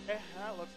Okay, that looks.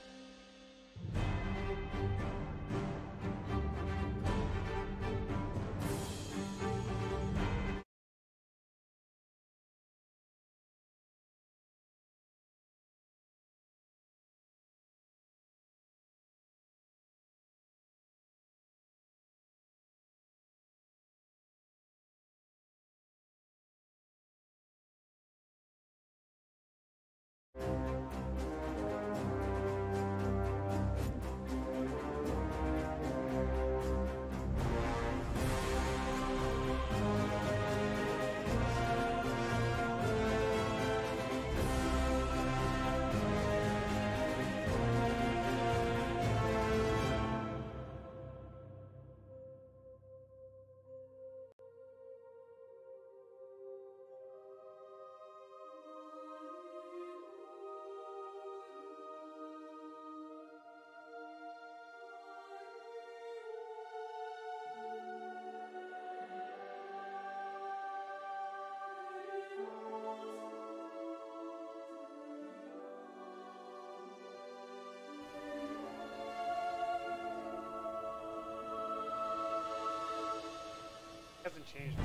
Hasn't changed.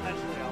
Actually,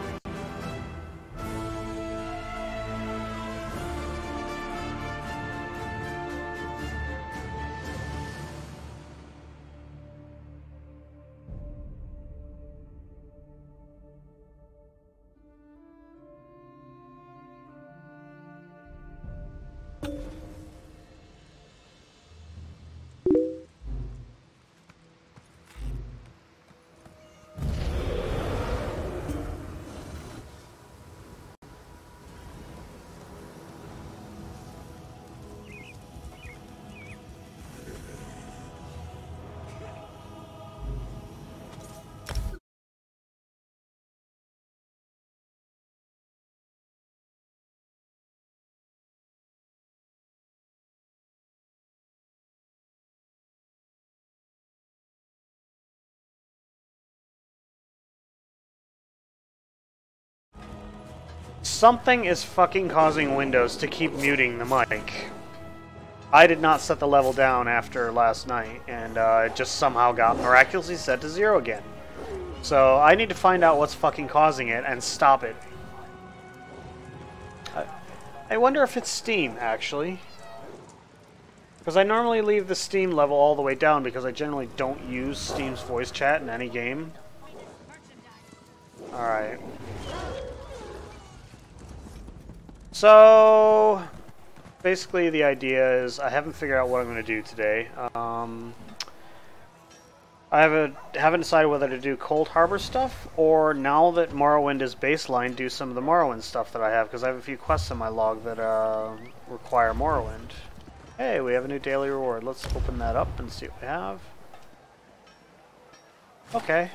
something is fucking causing Windows to keep muting the mic. I did not set the level down after last night, and it just somehow got miraculously set to 0 again. So I need to find out what's fucking causing it and stop it. I wonder if it's Steam, actually. Because I normally leave the Steam level all the way down because I generally don't use Steam's voice chat in any game. Alright. So, basically the idea is I haven't figured out what I'm going to do today. I haven't decided whether to do Cold Harbor stuff, or now that Morrowind is baseline, do some of the Morrowind stuff that I have, because I have a few quests in my log that require Morrowind. Hey, we have a new daily reward. Let's open that up and see what we have. Okay.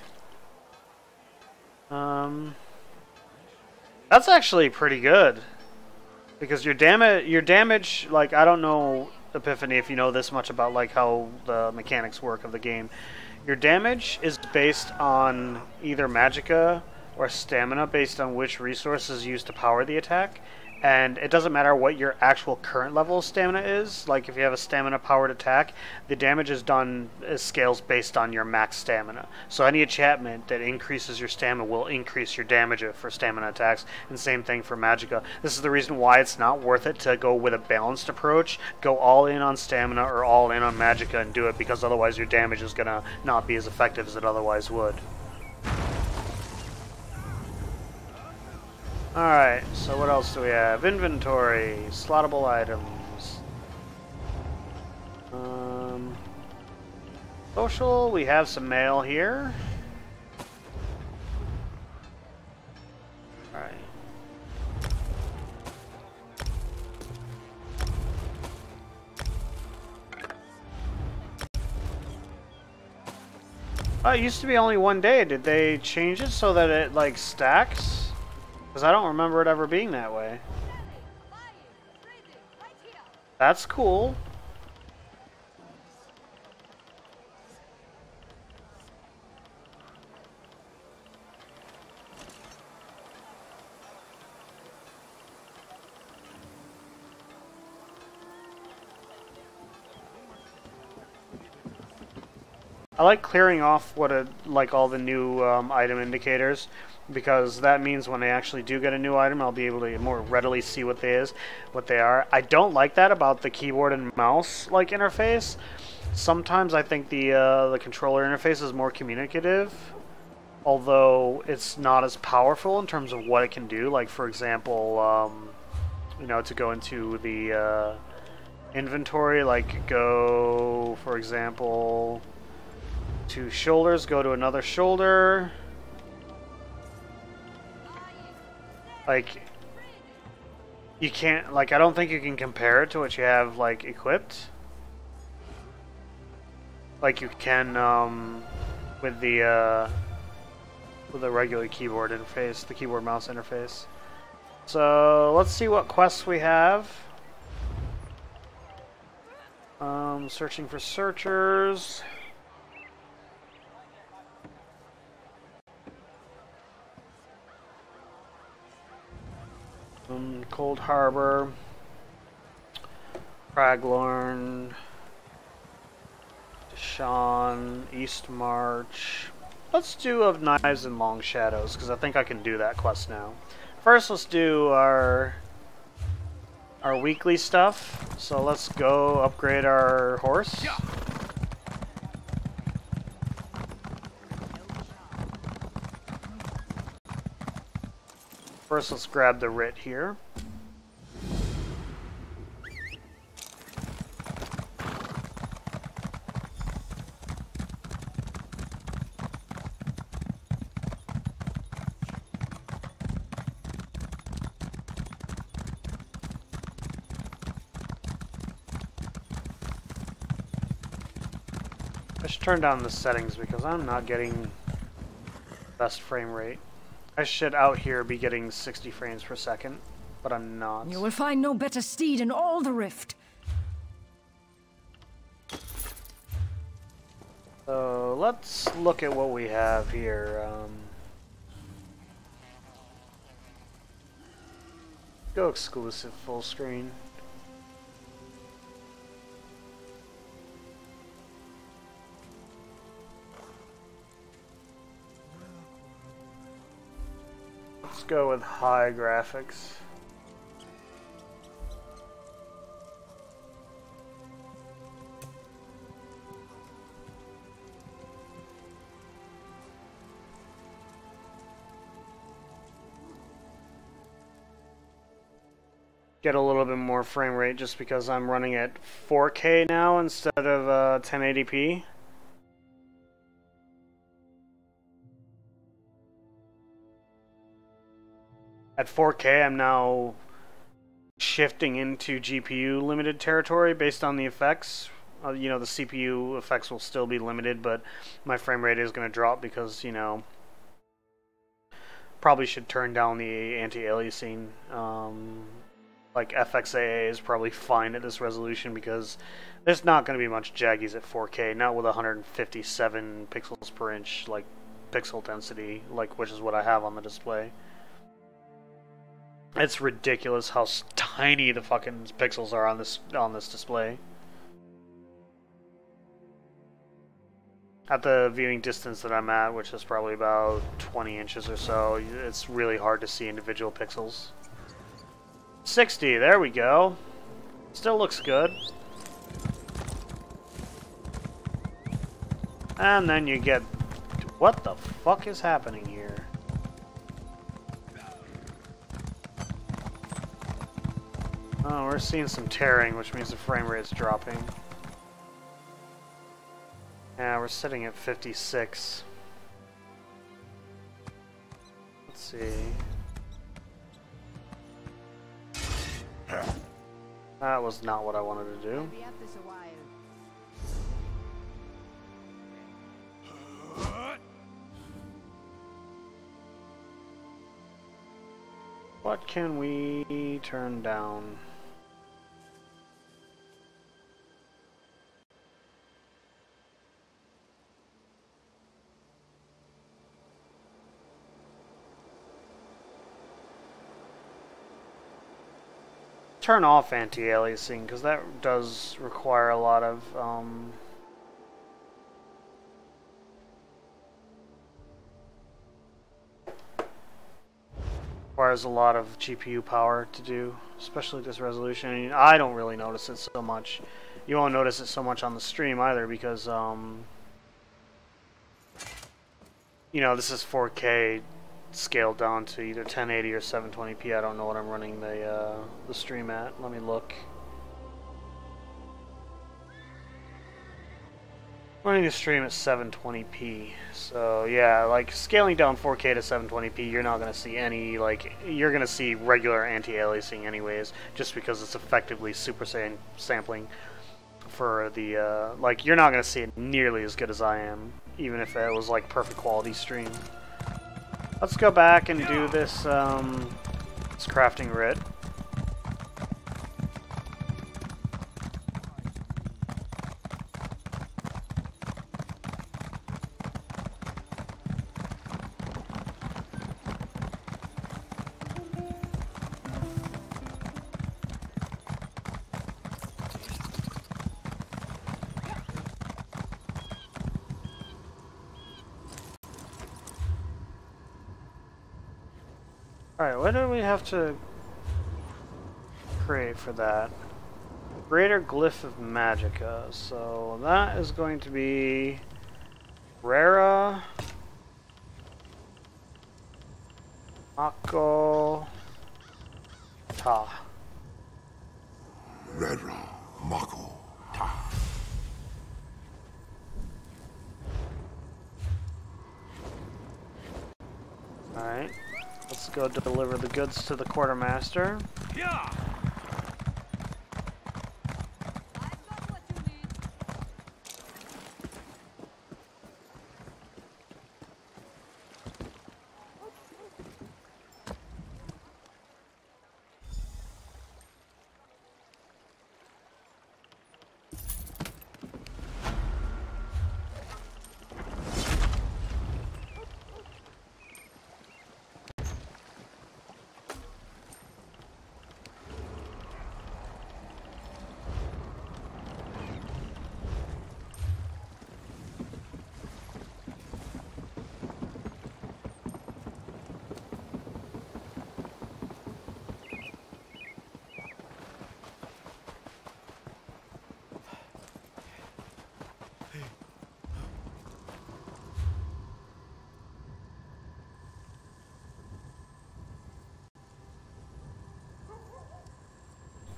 That's actually pretty good. Because your damage, like, I don't know, Epiphany, if you know this much about, like, how the mechanics work of the game. Your damage is based on either magicka or stamina, based on which resources used to power the attack. And it doesn't matter what your actual current level of stamina is. Like, if you have a stamina-powered attack, the damage is done as scales based on your max stamina. So any enchantment that increases your stamina will increase your damage for stamina attacks, and same thing for magicka. This is the reason why it's not worth it to go with a balanced approach. Go all in on stamina or all in on magicka and do it, because otherwise your damage is going to not be as effective as it otherwise would. Alright, so what else do we have? Inventory, slottable items. Social, we have some mail here. Alright. Oh, it used to be only 1 day. Did they change it so that it, like, stacks? Because I don't remember it ever being that way. That's cool. I like clearing off like all the new item indicators, because that means when I actually do get a new item, I'll be able to more readily see what they are. I don't like that about the keyboard and mouse like interface. Sometimes I think the controller interface is more communicative, although it's not as powerful in terms of what it can do. Like, for example, you know, to go into the inventory, like go, for example, to shoulders, go to another shoulder. Like, you can't, like, I don't think you can compare it to what you have, like, equipped. Like you can, with the regular keyboard interface, the keyboard mouse interface. So, let's see what quests we have. Searching for searchers. Cold Harbor, Craglorn, Deshawn, East March. Let's do Of Knives and Long Shadows, because I think I can do that quest now. First, let's do our weekly stuff. So let's go upgrade our horse. First, let's grab the writ here. I should turn down the settings because I'm not getting best frame rate. I should out here be getting 60 frames per second, but I'm not. You will find no better steed in all the Rift. So let's look at what we have here. Go exclusive full screen. Let's go with high graphics. Get a little bit more frame rate just because I'm running at 4K now instead of 1080p. At 4K, I'm now shifting into GPU limited territory based on the effects. You know, the CPU effects will still be limited, but my frame rate is going to drop because, you know, probably should turn down the anti-aliasing. Like FXAA is probably fine at this resolution because there's not going to be much jaggies at 4K, not with 157 pixels per inch, like pixel density, like which is what I have on the display. It's ridiculous how tiny the fucking pixels are on this display. At the viewing distance that I'm at, which is probably about 20 inches or so, it's really hard to see individual pixels. 60, there we go. Still looks good. And then you get... What the fuck is happening here? Oh, we're seeing some tearing, which means the frame rate's dropping. Yeah, we're sitting at 56. Let's see. That was not what I wanted to do. What can we turn down? Turn off anti-aliasing, because that does require a lot of requires a lot of GPU power to do, especially this resolution. I mean, I don't really notice it so much. You won't notice it so much on the stream either, because you know, this is 4K scaled down to either 1080 or 720p. I don't know what I'm running the stream at. Let me look. Running the stream at 720p. So yeah, like scaling down 4K to 720p, you're not gonna see any, like, you're gonna see regular anti-aliasing anyways, just because it's effectively super sampling for the like, you're not gonna see it nearly as good as I am, even if it was like perfect quality stream. Let's go back and do this this crafting writ. Alright, what do we have to create for that? Greater Glyph of Magicka. So that is going to be Rara, Mako, Ta. Rara, Mako, Ta. Alright. Let's go deliver the goods to the quartermaster. Yeah.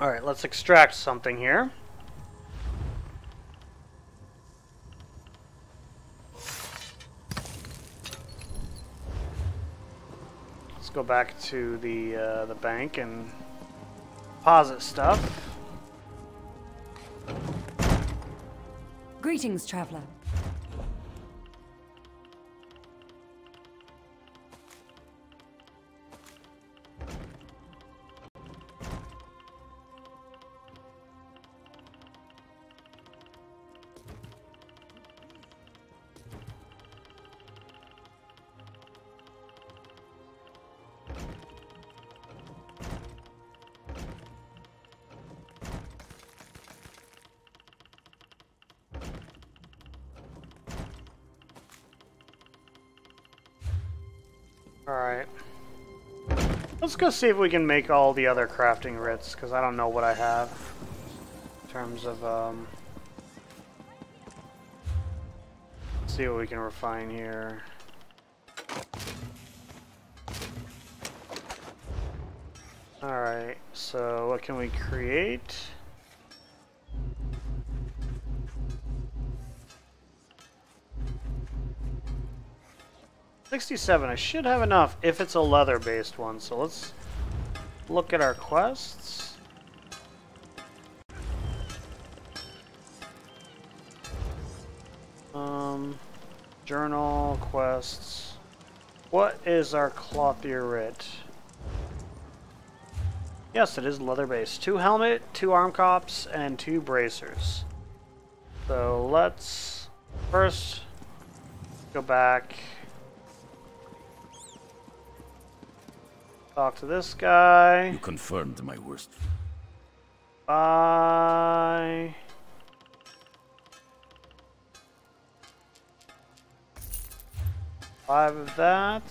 Alright, let's extract something here. Let's go back to the bank and deposit stuff. Greetings, traveler. Alright. Let's go see if we can make all the other crafting writs, because I don't know what I have in terms of, see what we can refine here. Alright, so what can we create? $67. I should have enough if it's a leather-based one. So let's look at our quests. Journal quests. What is our clothier writ? Yes, it is leather base. 2 helmet, 2 arm cops, and 2 bracers. So let's first go back. Talk to this guy. You confirmed my worst. Bye. Five of that.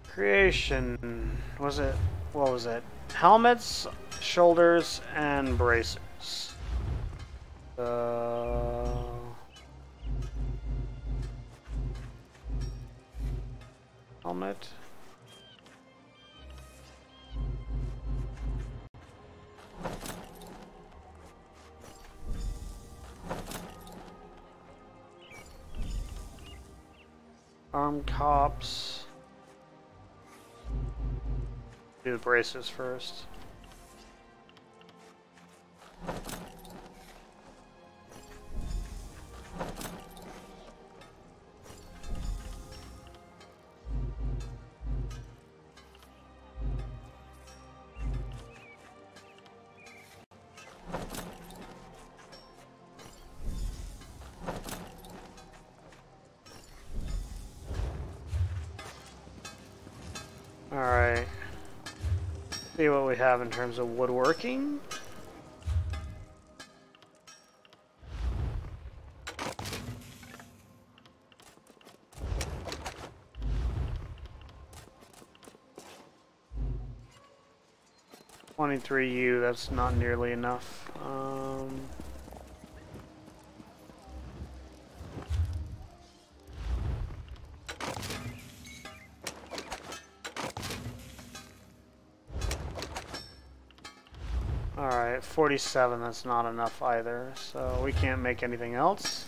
Creation. Was it? What was it? Helmets, shoulders, and bracers. Helmet. Arm cops. Do the braces first. Alright. See what we have in terms of woodworking. $23U, that's not nearly enough. Alright, 47, that's not enough either, so we can't make anything else.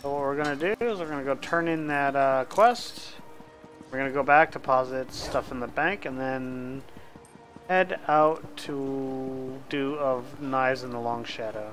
So what we're going to do is we're going to go turn in that quest. We're going to go back, deposit stuff in the bank, and then head out to do of Knives in the Long Shadow.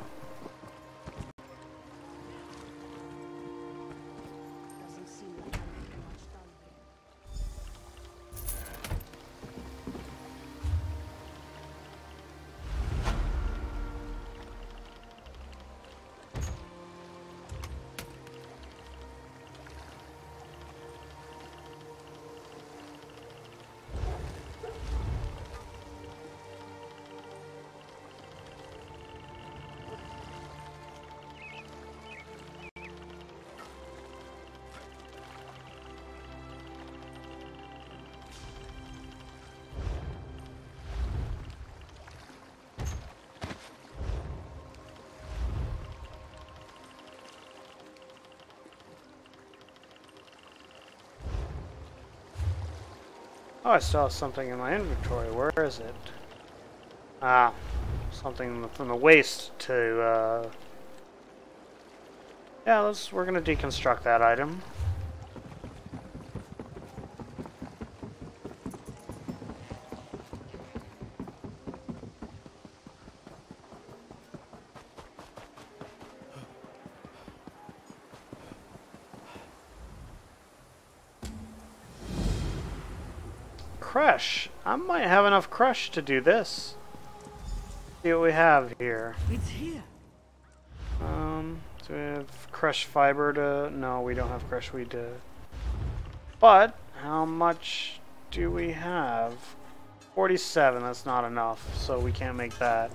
Oh, I still have something in my inventory. Where is it? Ah, something from the waste to, yeah, we're gonna deconstruct that item. Crush. I might have enough crush to do this. See what we have here. It's here. Do we have crush fiber to... No, we don't have crush weed to... But, how much do we have? 47, that's not enough, so we can't make that.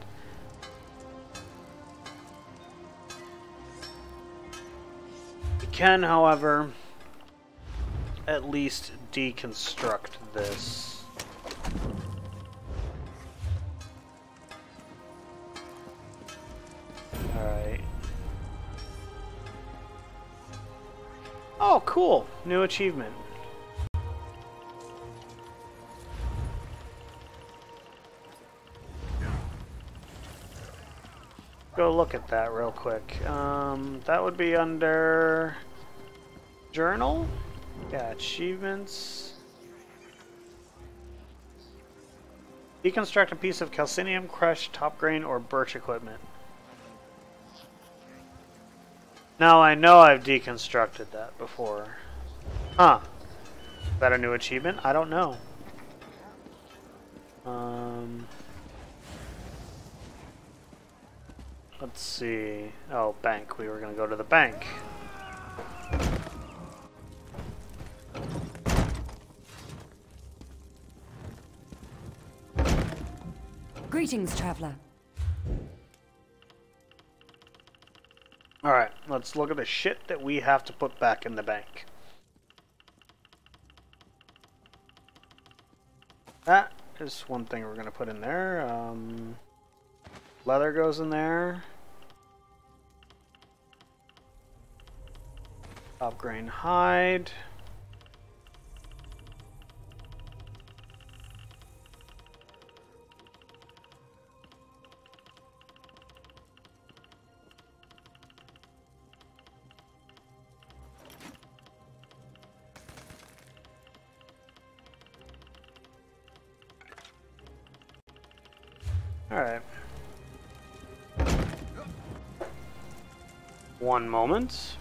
We can, however, at least deconstruct this. Alright. Oh, cool! New achievement. Go look at that real quick. That would be under journal. Yeah, achievements. Deconstruct a piece of calcinium, crushed, top grain, or birch equipment. Now I know I've deconstructed that before. Huh. Is that a new achievement? I don't know. Let's see. Oh, bank. We were gonna go to the bank. Greetings, traveler. Alright, let's look at the shit that we have to put back in the bank. That is one thing we're gonna put in there. Leather goes in there. Top grain hide. Alright. One moment.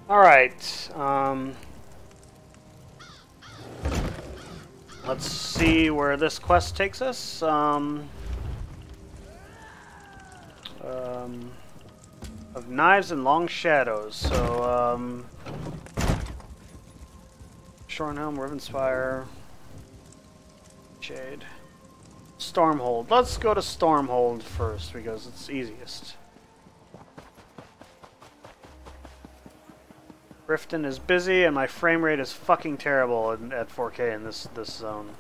Alright, let's see where this quest takes us. Of knives and long shadows, so, Shornhelm, Rivenspire, Shade, Stormhold. Let's go to Stormhold first, because it's easiest. Riften is busy, and my frame rate is fucking terrible at 4K in this zone.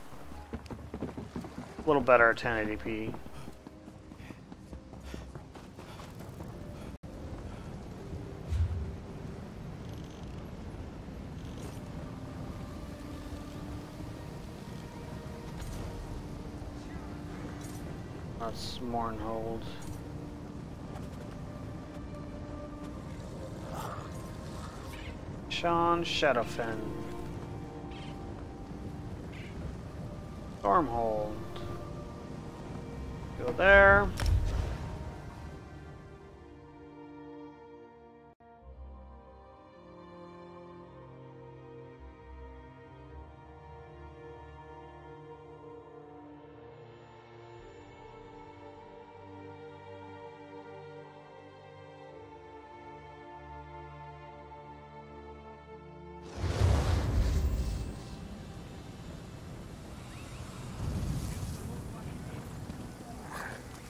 A little better at 1080p. That's Mournhold. Sean Shadowfen. Stormhold. Go there.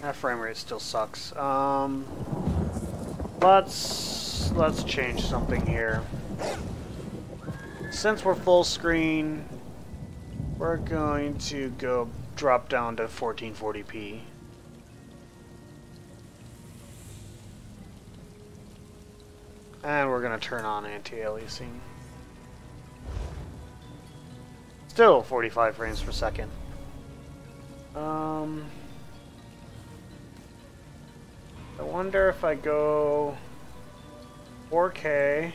That frame rate still sucks. Let's change something here. Since we're full screen, we're going to go drop down to 1440p. And we're gonna turn on anti-aliasing. Still 45 frames per second. I wonder if I go 4K.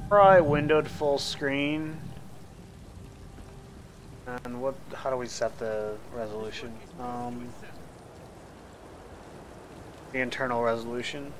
Probably windowed full screen. And how do we set the resolution? The internal resolution.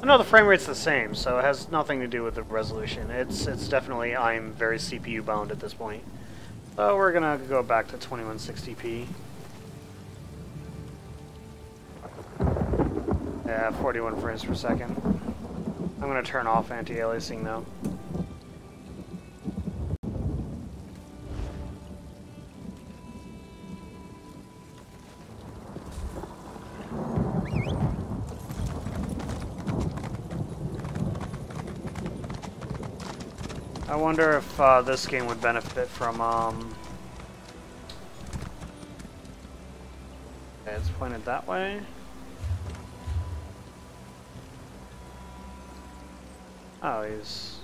No, the frame rate's the same, so it has nothing to do with the resolution. It's definitely, I'm very CPU bound at this point. So we're gonna go back to 2160p. Yeah, 41 frames per second. I'm gonna turn off anti-aliasing now. I wonder if this game would benefit from, okay, it's pointed that way. Oh, he's...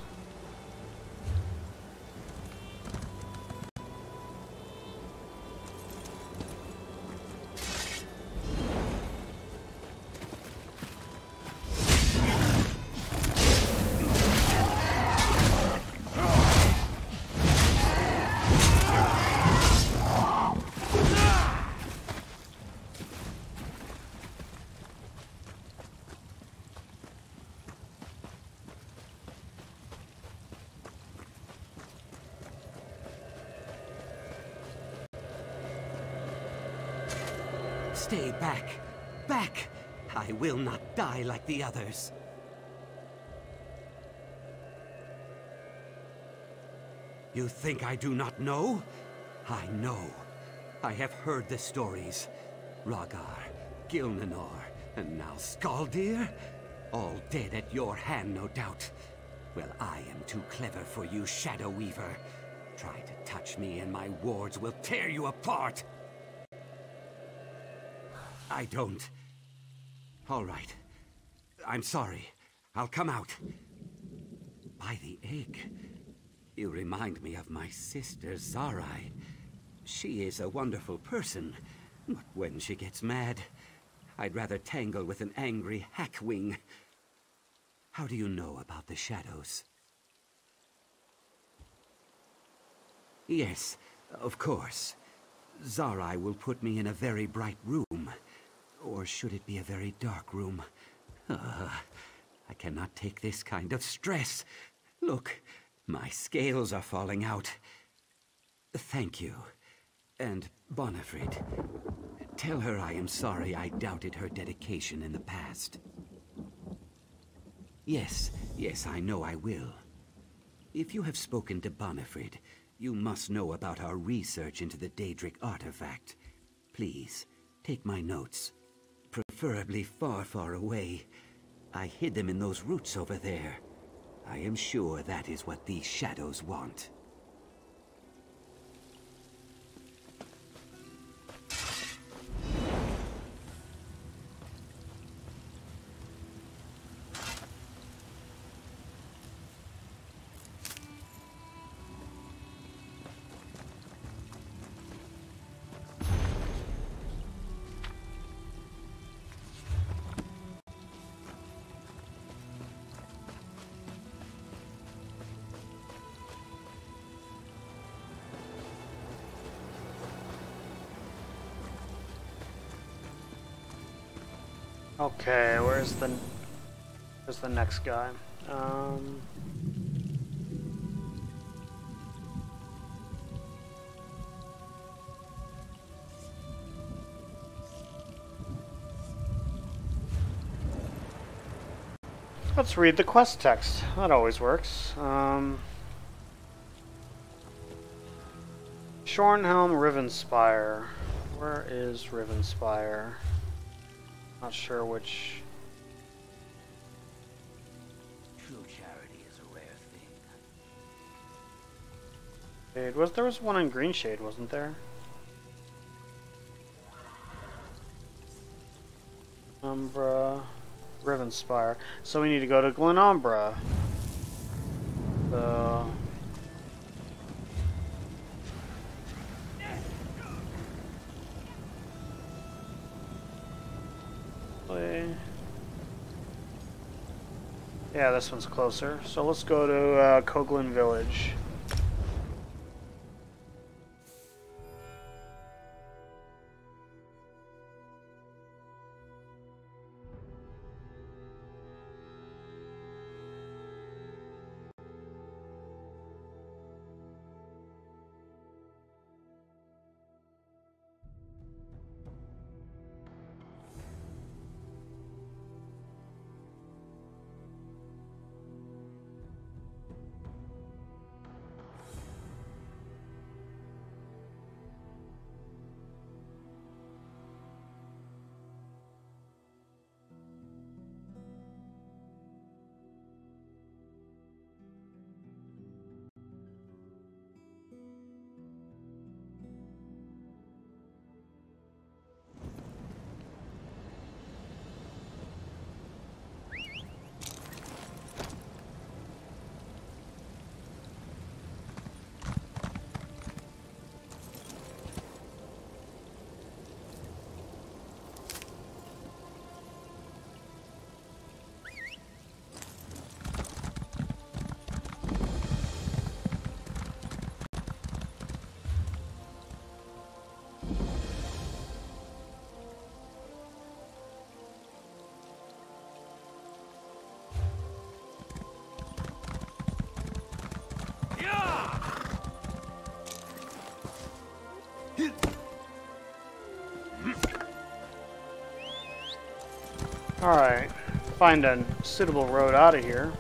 Stay back. Back! I will not die like the others. You think I do not know? I know. I have heard the stories. Rhaegar, Gilnanor, and now Skaldir? All dead at your hand, no doubt. Well, I am too clever for you, Shadow Weaver. Try to touch me and my wards will tear you apart! I don't. All right. I'm sorry. I'll come out. By the egg. You remind me of my sister, Zarai. She is a wonderful person, but when she gets mad, I'd rather tangle with an angry hackwing. How do you know about the shadows? Yes, of course. Zarai will put me in a very bright room. Or should it be a very dark room? I cannot take this kind of stress. Look, my scales are falling out. Thank you. And Bonifred, tell her I am sorry I doubted her dedication in the past. Yes, I know I will. If you have spoken to Bonifred, you must know about our research into the Daedric artifact. Please, take my notes. Preferably far, far away. I hid them in those roots over there. I am sure that is what these shadows want. Okay, where's the next guy? Let's read the quest text. That always works. Shornhelm Rivenspire. Where is Rivenspire? Not sure which. True charity is a rare thing. Shade. There was one in Greenshade, wasn't there? Umbra, Rivenspire. So we need to go to Glenumbra. So. Yeah, this one's closer. So let's go to Koglin Village. Alright. Find a suitable road out of here.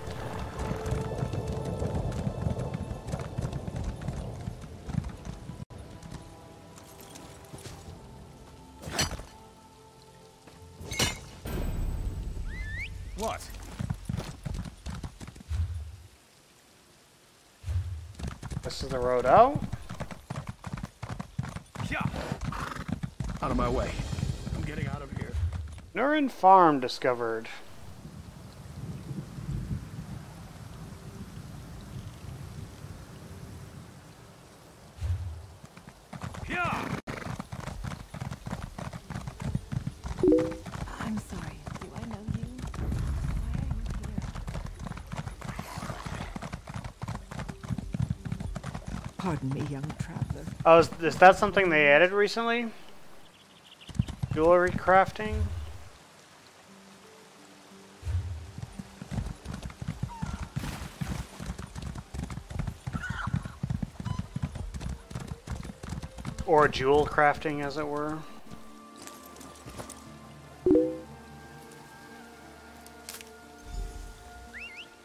What? This is the road out. Yeah. Out of my way. I'm getting out of here. Nurin Farm discovered. Yeah. I'm sorry. Do I know you? Why are you here? Pardon me, young traveler. Oh, is that something they added recently? Jewelry crafting? Or jewel crafting, as it were.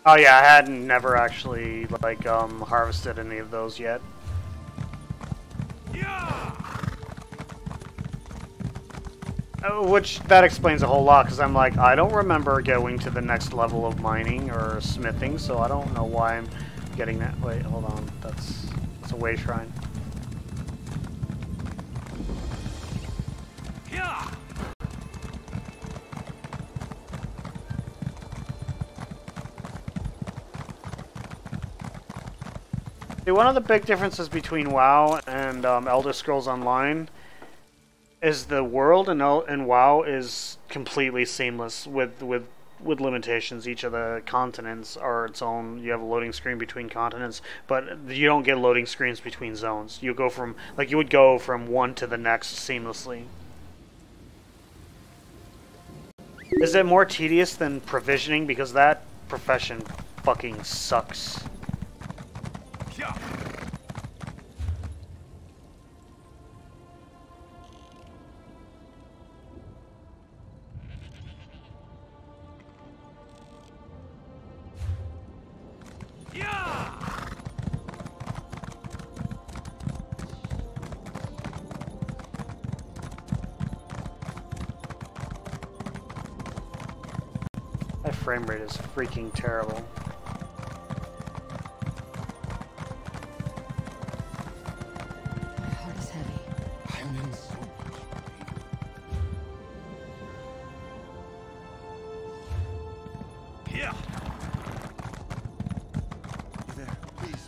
Oh yeah, I hadn't never actually like harvested any of those yet. Which that explains a whole lot, because I'm like, I don't remember going to the next level of mining or smithing, so I don't know why I'm getting that. Wait, hold on, that's a way shrine. See, one of the big differences between WoW and Elder Scrolls Online is the world in WoW is completely seamless with limitations. Each of the continents are its own. You have a loading screen between continents, but you don't get loading screens between zones. You go from you would go from one to the next seamlessly. Is it more tedious than provisioning? Because that profession fucking sucks. My frame rate is freaking terrible. My heart is heavy. I'm in so much pain. Yeah. There, please.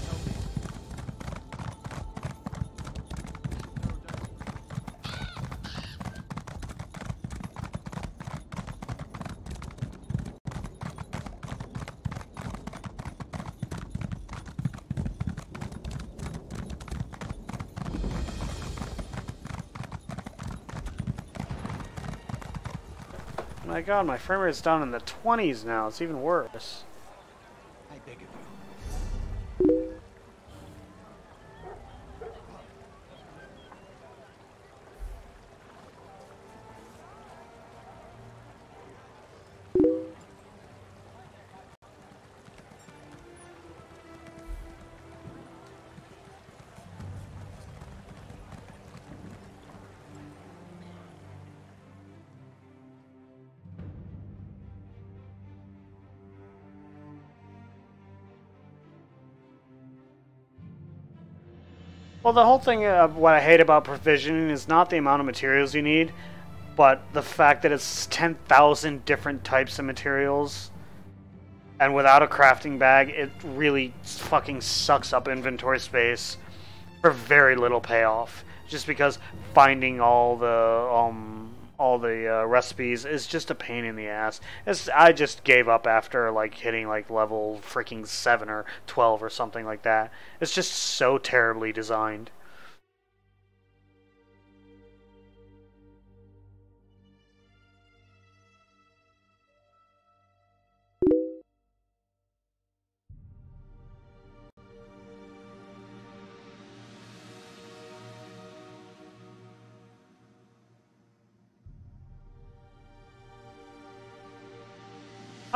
Help me. My god, my frame rate's down in the 20s now. It's even worse. I beg of you. Well, the whole thing of what I hate about provisioning is not the amount of materials you need, but the fact that it's 10,000 different types of materials. And without a crafting bag, it really fucking sucks up inventory space for very little payoff. Just because finding all the recipes is just a pain in the ass. I just gave up after hitting level freaking 7 or 12 or something like that. It's just so terribly designed.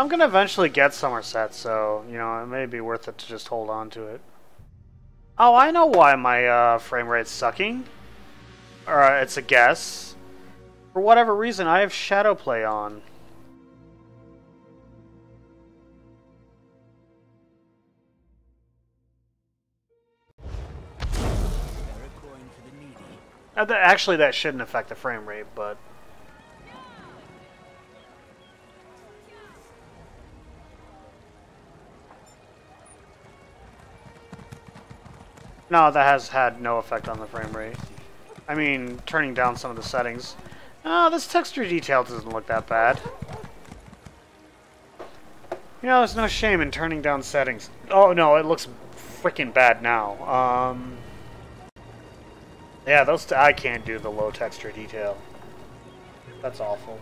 I'm gonna eventually get Somerset, so, you know, it may be worth it to just hold on to it. Oh, I know why my frame rate's sucking. Or it's a guess. For whatever reason, I have Shadowplay on. Actually, that shouldn't affect the frame rate, but... No, that has had no effect on the frame rate. I mean, turning down some of the settings. Oh, this texture detail doesn't look that bad. You know, there's no shame in turning down settings. Oh, no, it looks freaking bad now. Yeah, those I can't do the low texture detail. That's awful.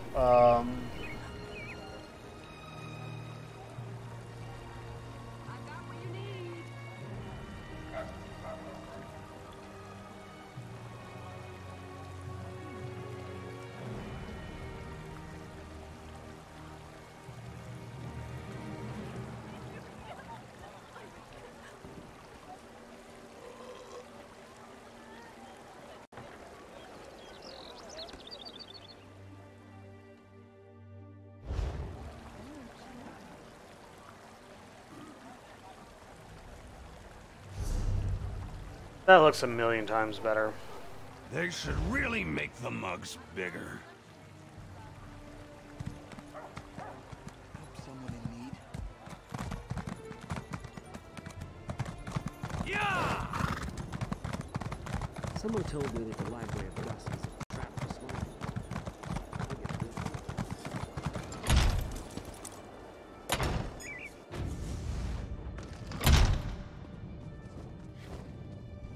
That looks a million times better. They should really make the mugs bigger. Someone in need? Yeah! Someone told me that the Library of Dusk is a trap for smoking.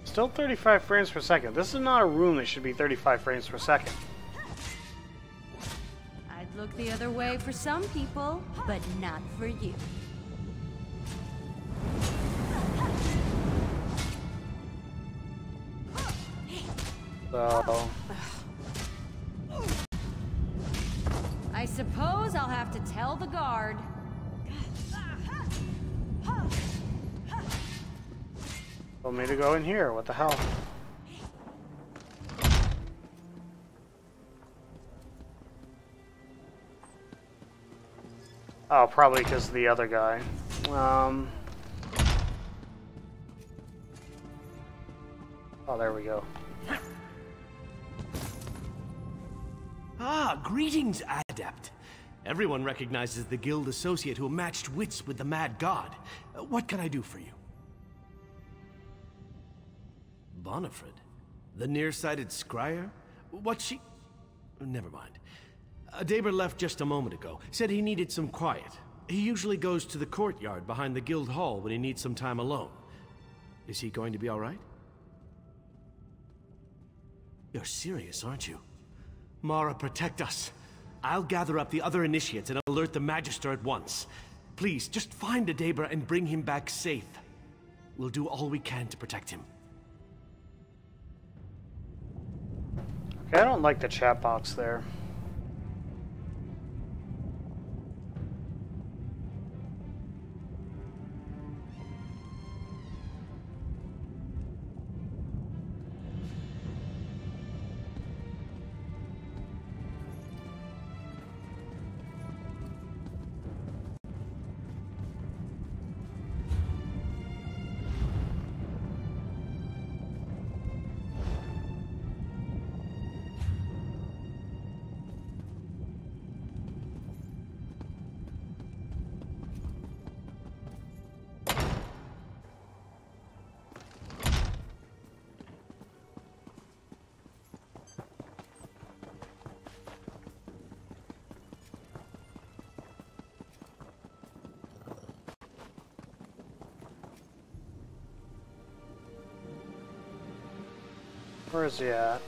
Still 35 frames per second. This is not a room that should be 35 frames per second. I'd look the other way for some people, but not for you. So... I suppose I'll have to tell the guard. told me to go in here. What the hell? Oh, probably because of the other guy. Oh, there we go. Ah, greetings, Adept. Everyone recognizes the guild associate who matched wits with the Mad God. What can I do for you? Bonifred? The nearsighted scryer? What's she... Never mind. Daber left just a moment ago. Said he needed some quiet. He usually goes to the courtyard behind the guild hall when he needs some time alone. Is he going to be all right? You're serious, aren't you? Mara, protect us. I'll gather up the other initiates and alert the Magister at once. Please, just find Daber and bring him back safe. We'll do all we can to protect him. Okay, I don't like the chat box there. Where is he at?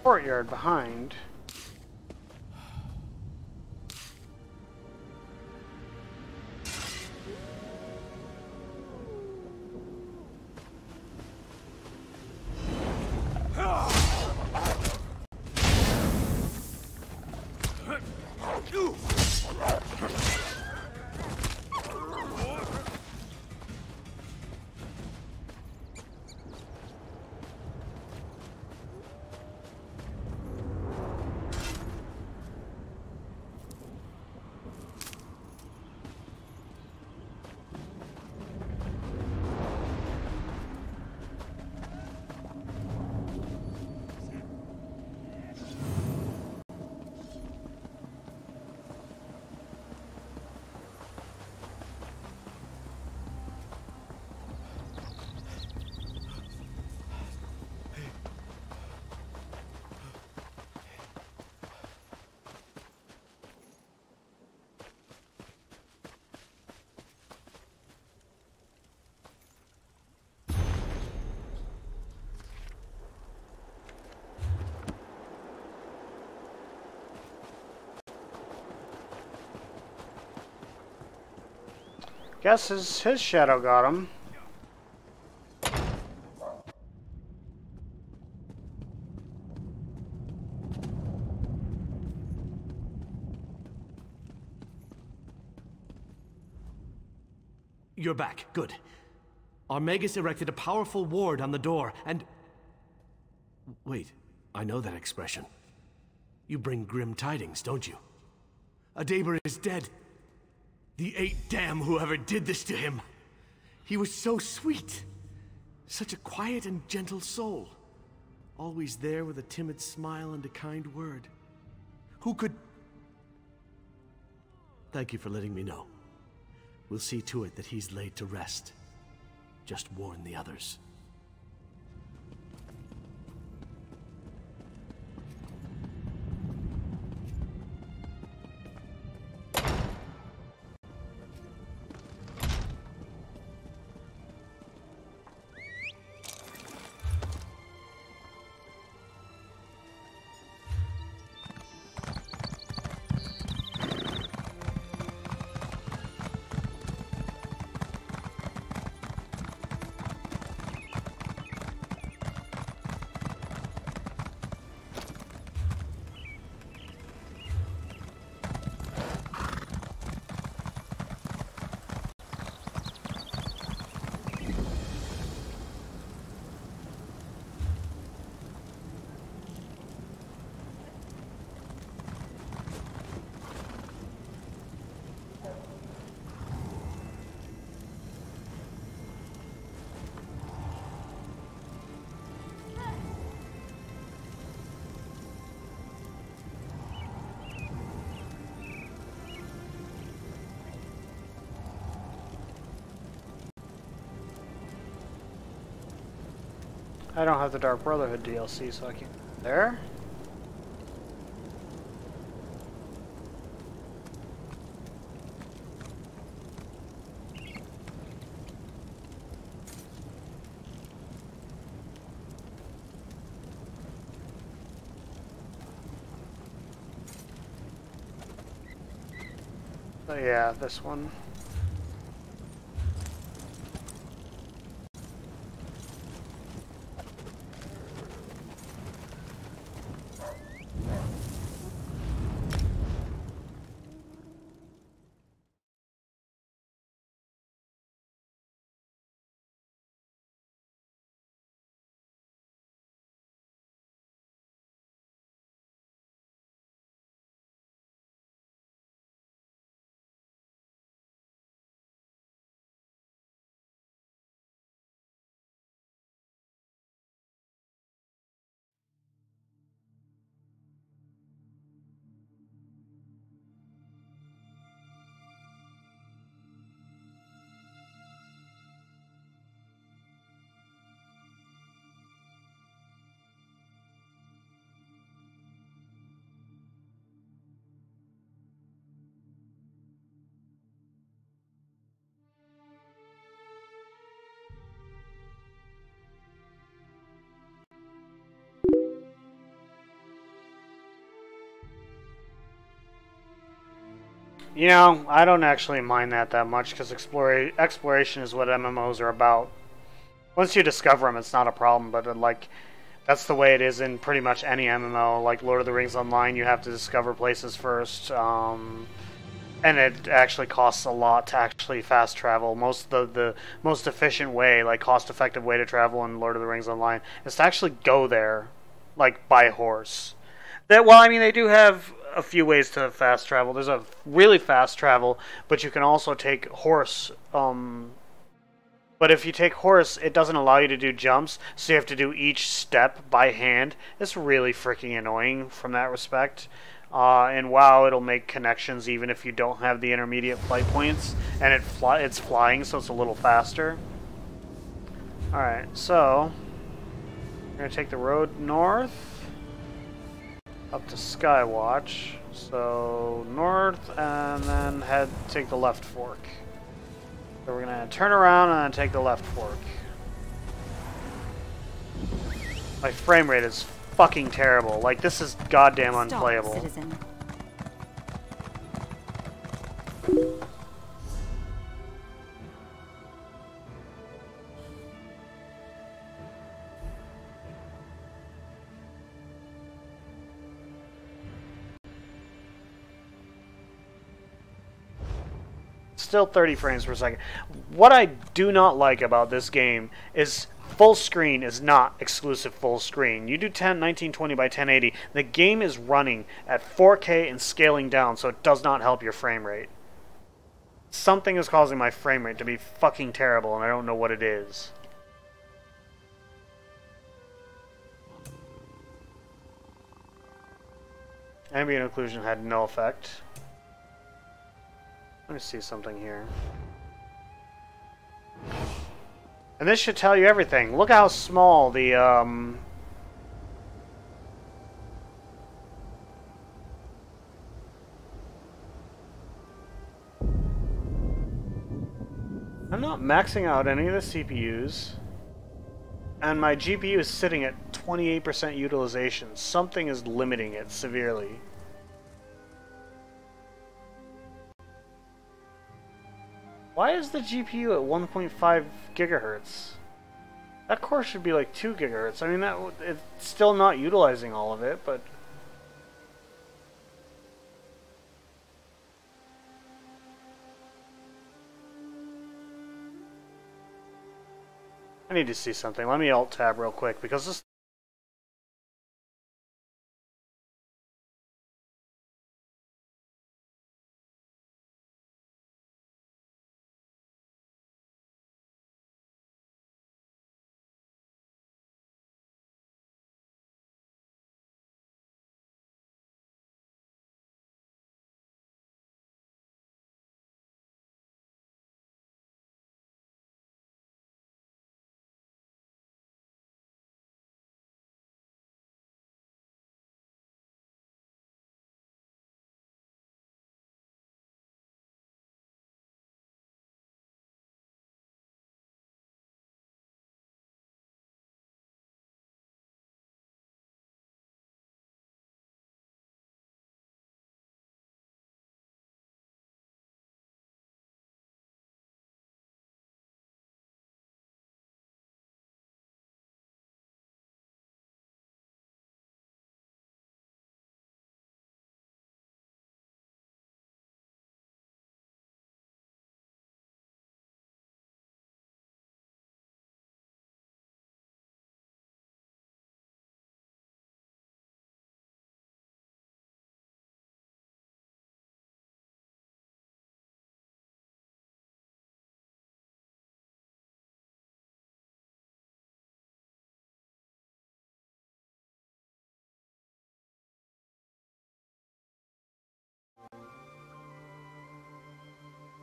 Courtyard behind. Guess his shadow got him. You're back. Good. Armagus erected a powerful ward on the door, and... Wait, I know that expression. You bring grim tidings, don't you? Adaber is dead. The 8 damn whoever did this to him. He was so sweet. Such a quiet and gentle soul. Always there with a timid smile and a kind word. Who could... Thank you for letting me know. We'll see to it that he's laid to rest. Just warn the others. I don't have the Dark Brotherhood DLC, so I can't... There? Oh yeah, this one. You know, I don't actually mind that much because exploration is what MMOs are about. Once you discover them, it's not a problem, but like, that's the way it is in pretty much any MMO. Like Lord of the Rings Online, you have to discover places first, and it actually costs a lot to actually fast travel. The most efficient way, like cost-effective way to travel in Lord of the Rings Online is to actually go there, like by horse. Well, I mean, they do have a few ways to fast travel. There's a really fast travel, but you can also take horse. But if you take horse, it doesn't allow you to do jumps, so you have to do each step by hand. It's really freaking annoying from that respect. And WoW, it'll make connections even if you don't have the intermediate flight points, and it's flying, so it's a little faster. Alright, so we're going to take the road north up to Skywatch. So north, and then take the left fork. So we're going to turn around and then take the left fork. My frame rate is fucking terrible. Like, this is goddamn unplayable. Stop, citizen. Still 30 frames per second. What I do not like about this game is full screen is not exclusive full screen. You do 1920 by 1080, the game is running at 4K and scaling down, so it does not help your frame rate. Something is causing my frame rate to be fucking terrible, and I don't know what it is. Ambient occlusion had no effect. Let me see something here. And this should tell you everything. Look how small the, I'm not maxing out any of the CPUs. And my GPU is sitting at 28% utilization. Something is limiting it severely. Why is the GPU at 1.5 gigahertz? That core should be like 2 gigahertz. I mean, it's still not utilizing all of it, but... I need to see something. Let me Alt-Tab real quick, because this...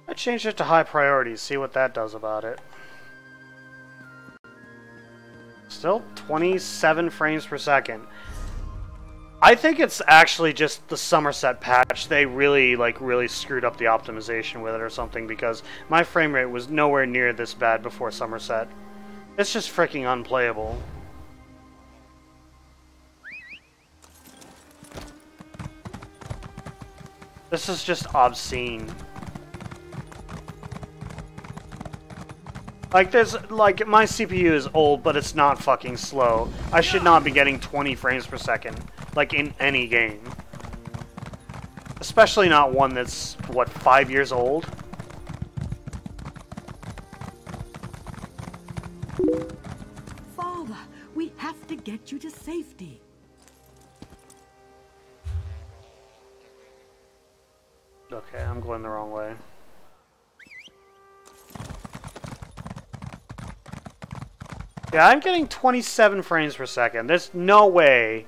I changed it to high priority, see what that does about it. Still 27 frames per second. I think it's actually just the Somerset patch. They really screwed up the optimization with it or something, because my frame rate was nowhere near this bad before Somerset. It's just freaking unplayable. This is just obscene. Like, my CPU is old, but it's not fucking slow. I should not be getting 20 frames per second, like, in any game. Especially not one that's, what, 5 years old? Father, we have to get you to safety. Okay, I'm going the wrong way. Yeah, I'm getting 27 frames per second. There's no way,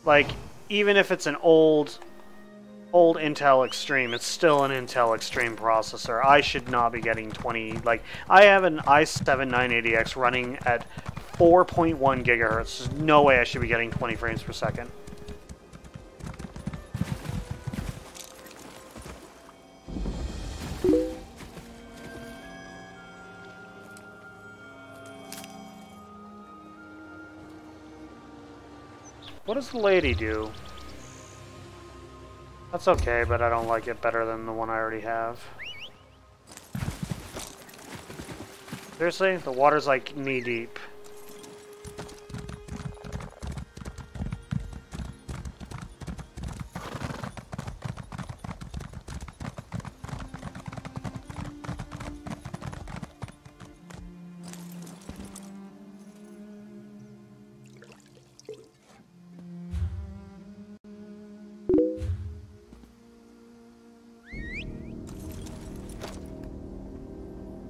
like, even if it's an old Intel Extreme, it's still an Intel Extreme processor. I should not be getting 20, like, I have an i7 980X running at 4.1 gigahertz. There's no way I should be getting 20 frames per second. What does the lady do? That's okay, but I don't like it better than the one I already have. Seriously? The water's like knee deep.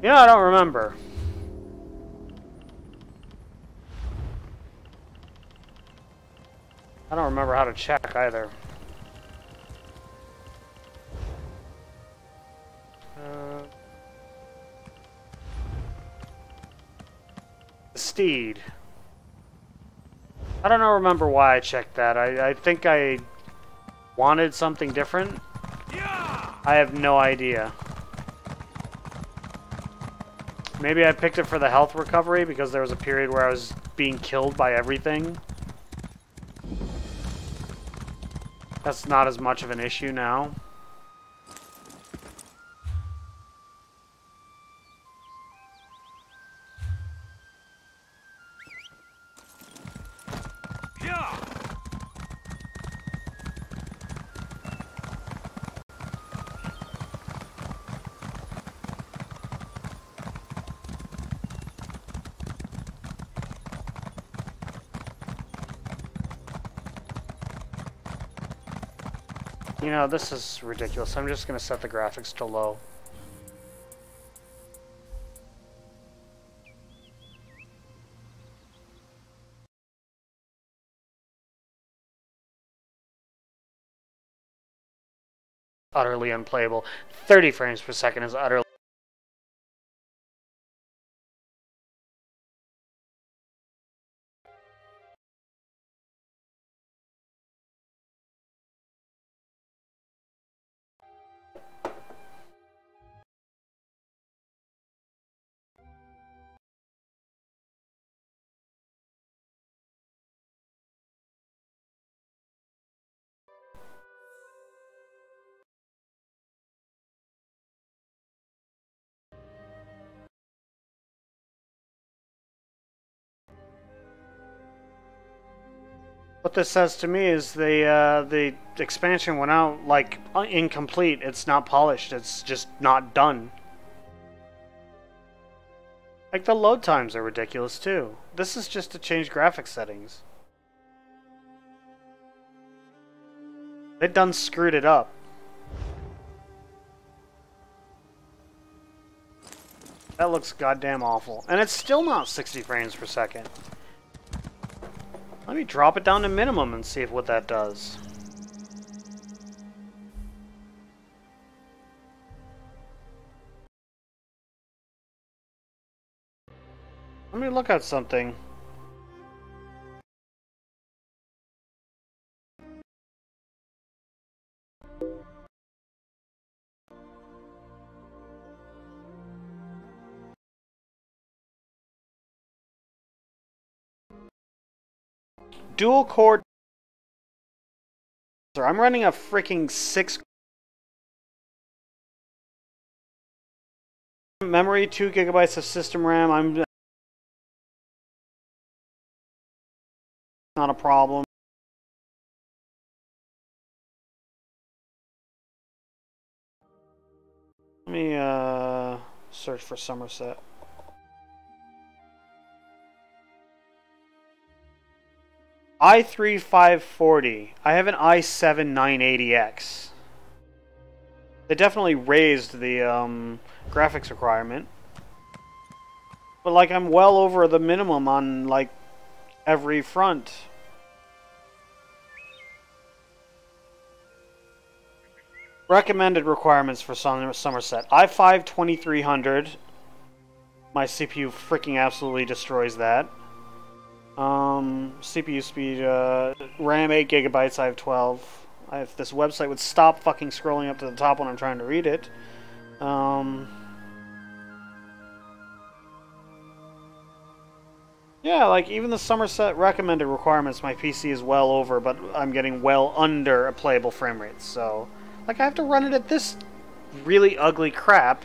Yeah, I don't remember. I don't remember how to check either. Steed. I don't know, remember why I checked that. I think I wanted something different. I have no idea. Maybe I picked it for the health recovery because there was a period where I was being killed by everything. That's not as much of an issue now. You know, this is ridiculous. I'm just going to set the graphics to low. Utterly unplayable. 30 frames per second is utterly... What this says to me is the expansion went out, like, incomplete. It's not polished. It's just not done. Like, the load times are ridiculous, too. This is just to change graphics settings. They done screwed it up. That looks goddamn awful. And it's still not 60 frames per second. Let me drop it down to minimum and see what that does. Let me look at something. Dual core. I'm running a freaking 6 memory, 2 gigabytes of system RAM. I'm not a problem. Let me search for Somerset. i3 540. I have an i7 980X. They definitely raised the graphics requirement. But like I'm well over the minimum on like every front. Recommended requirements for Somerset. i5 2300. My CPU freaking absolutely destroys that. CPU speed, RAM 8 gigabytes, I have 12. If this website would stop fucking scrolling up to the top when I'm trying to read it. Yeah, like even the Somerset recommended requirements, my PC is well over, but I'm getting well under a playable frame rate. So, like I have to run it at this really ugly crap,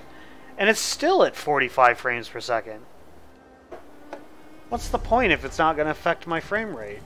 and it's still at 45 frames per second. What's the point if it's not going to affect my frame rate?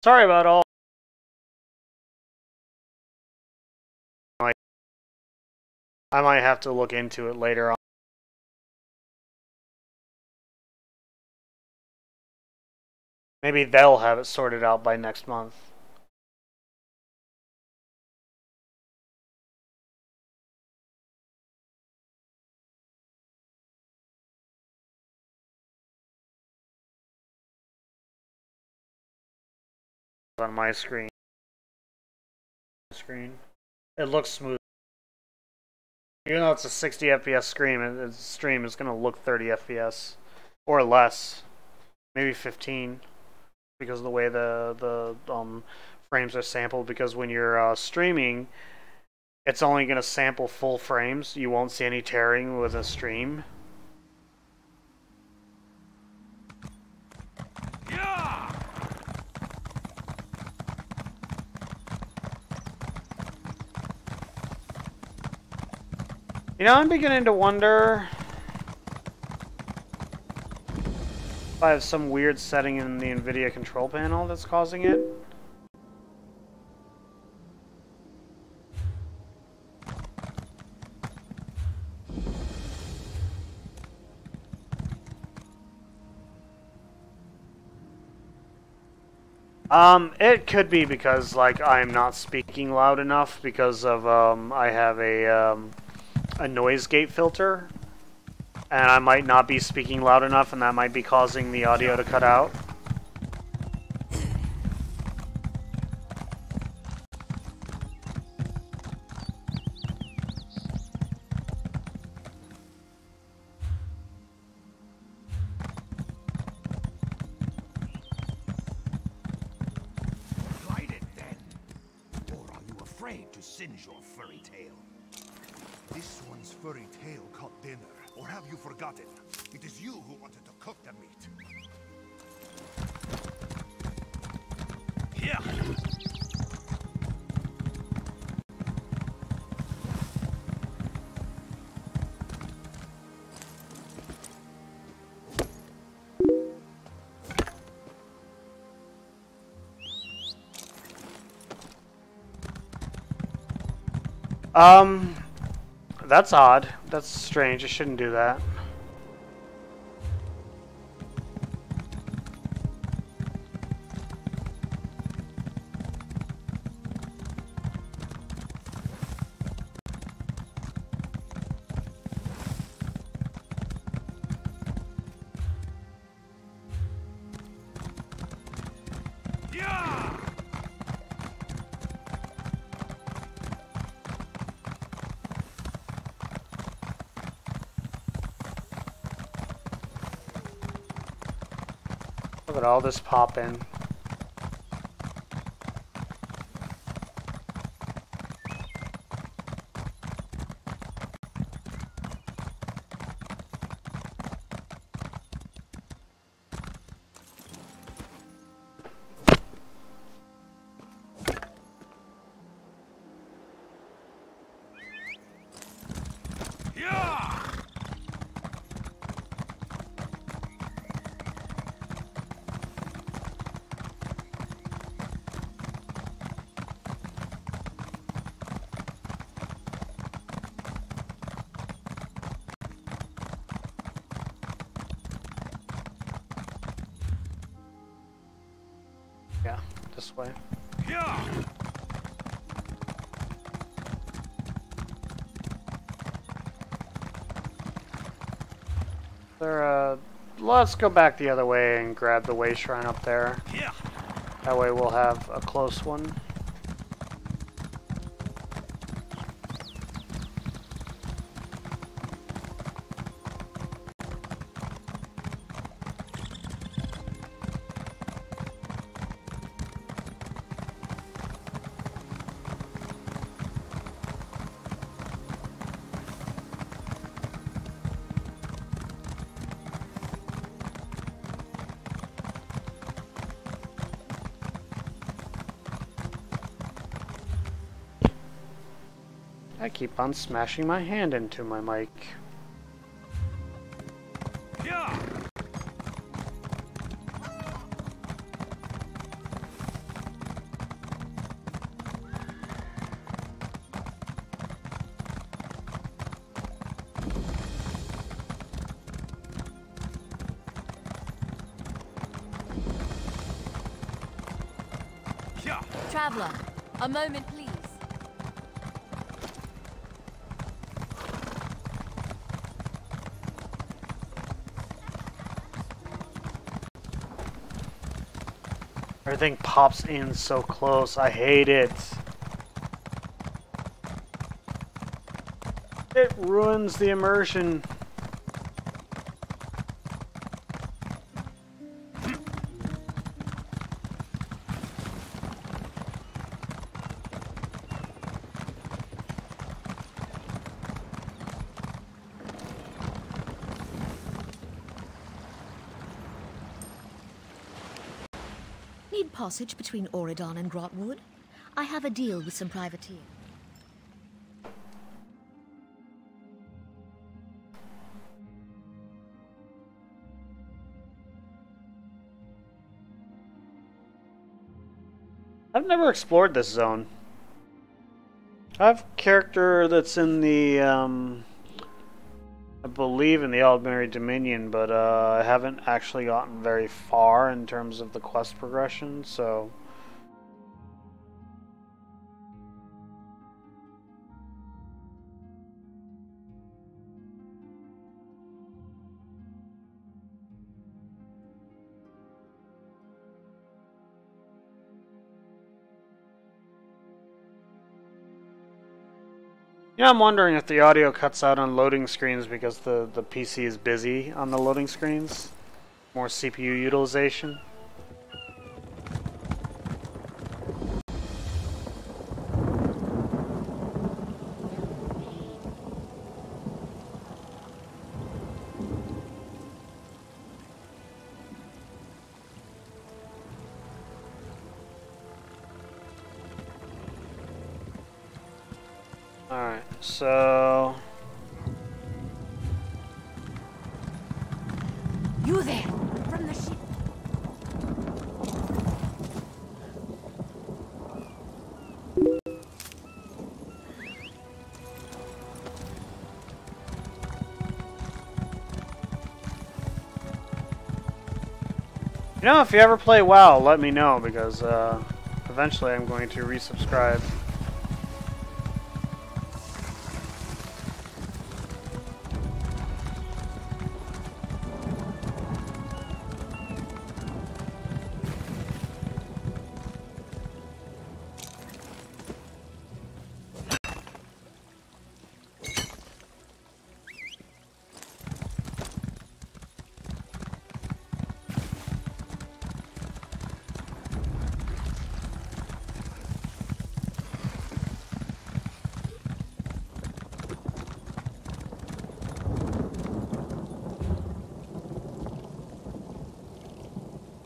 Sorry about all. I might have to look into it later on. Maybe they'll have it sorted out by next month. On my screen. It looks smooth. Even though it's a 60 FPS stream, it's going to look 30 FPS. Or less. Maybe 15. Because of the way the frames are sampled. Because when you're streaming, it's only going to sample full frames. You won't see any tearing with a stream. Yeah! You know, I'm beginning to wonder if I have some weird setting in the NVIDIA control panel that's causing it. It could be because, like, I'm not speaking loud enough because of, I have a noise gate filter, and I might not be speaking loud enough, and that might be causing the audio to cut out. Light it then. Or are you afraid to singe your furry tail? This one's furry tail caught dinner, or have you forgotten? It is you who wanted to cook the meat. Yeah. That's odd. That's strange. I shouldn't do that. Look at all this popping. Yeah, this way. Yeah. Let's go back the other way and grab the way shrine up there. Yeah. That way we'll have a close one. I keep on smashing my hand into my mic. Yeah. Traveler, a moment, please. Everything pops in so close. I hate it. It ruins the immersion. Need passage between Auridon and Grotwood? I have a deal with some privateers. I've never explored this zone. I have a character that's in the, I believe in the Aldmeri Dominion, but I haven't actually gotten very far in terms of the quest progression, so... Yeah, I'm wondering if the audio cuts out on loading screens because the PC is busy on the loading screens. More CPU utilization. Alright, so... You there! From the ship! You know, if you ever play WoW, let me know, because eventually I'm going to resubscribe.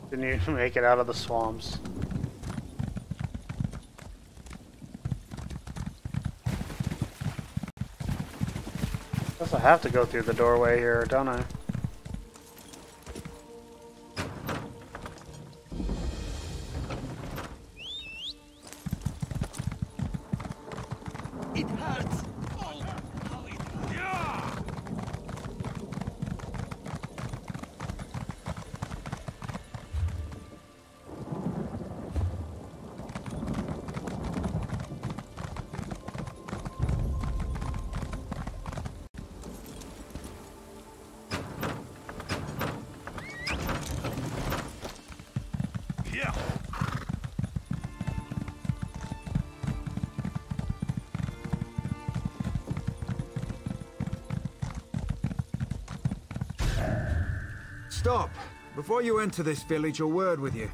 Didn't even make it out of the swamps. Guess I have to go through the doorway here, don't I? It hurts! Oh, how it hurts! Yeah! Stop! Before you enter this village, a word with you.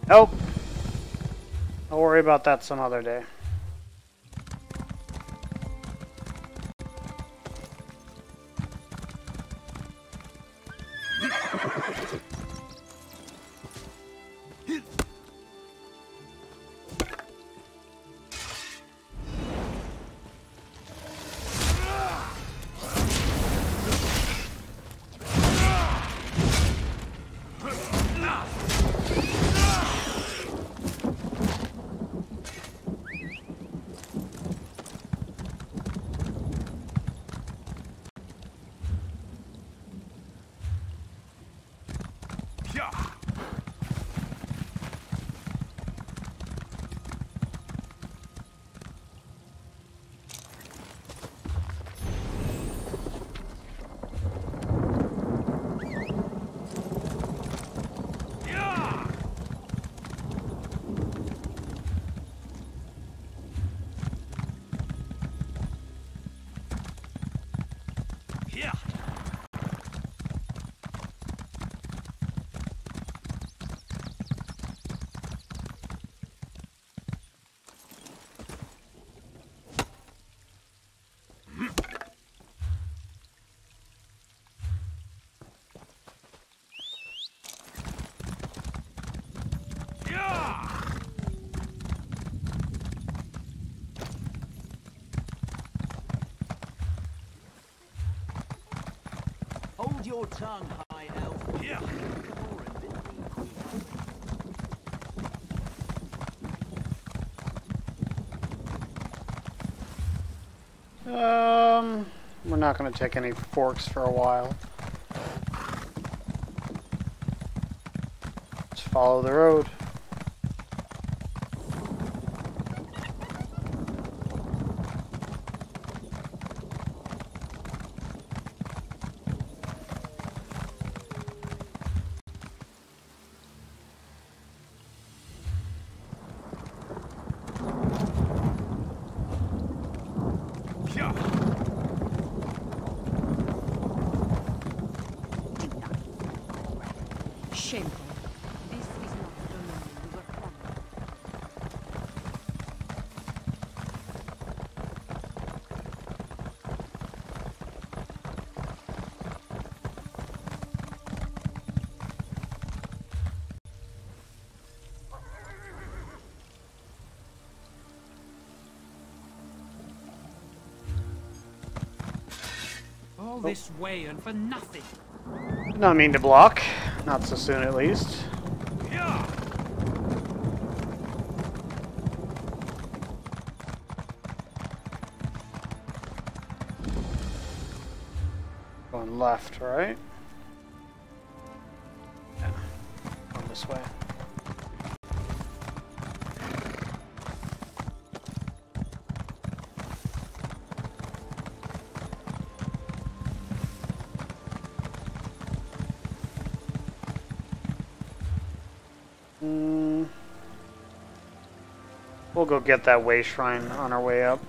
Nope. I'll worry about that some other day. your tongue, High Elf. Yeah. We're not going to take any forks for a while. Just follow the road. Shameful. This is not the domain we were promised. All this way and for nothing. Not mean to block. Not so soon, at least. Going left, right? Yeah. Going this way. We'll go get that way shrine on our way up.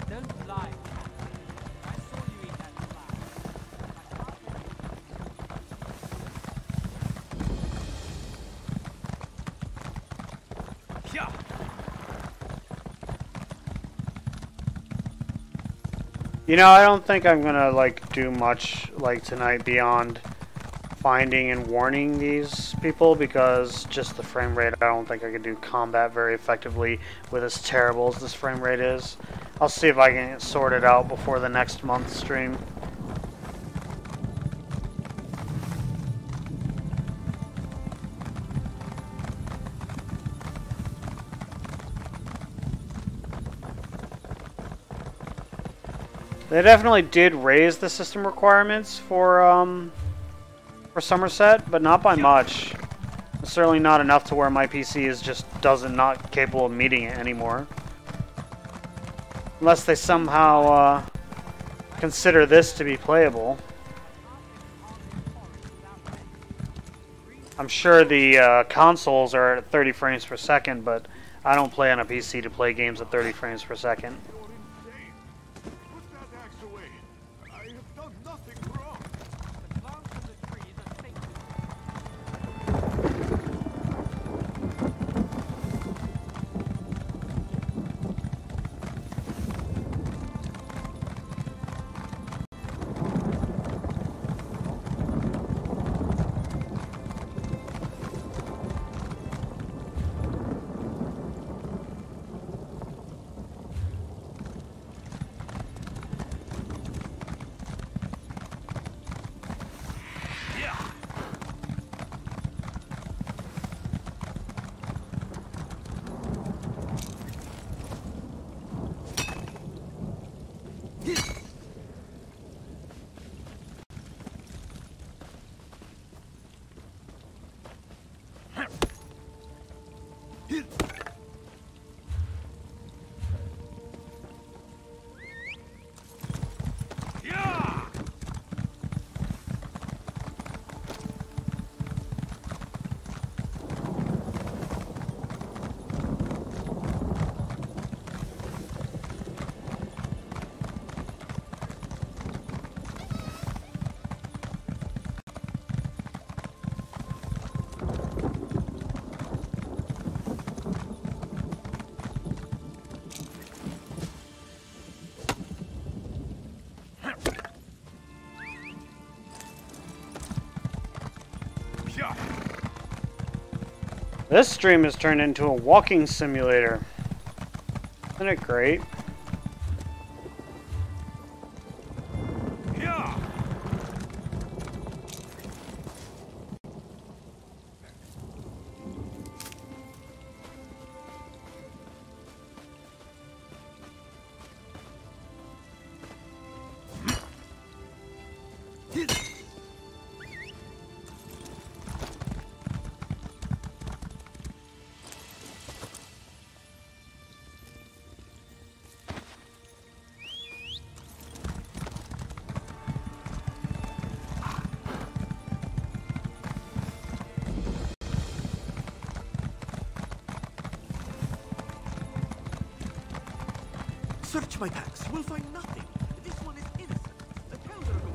Don't lie. I saw you eat that You know, I don't think I'm gonna like do much like tonight beyond finding and warning these people, because just the frame rate, I don't think I can do combat very effectively with as terrible as this frame rate is. I'll see if I can sort it out before the next month stream. They definitely did raise the system requirements for Somerset, but not by much. Certainly not enough to where my PC is just not capable of meeting it anymore. Unless they somehow consider this to be playable. I'm sure the consoles are at 30 frames per second, but I don't play on a PC to play games at 30 frames per second. This stream has turned into a walking simulator. Isn't it great? Search my packs. We'll find nothing. This one is innocent. The Trouser are going.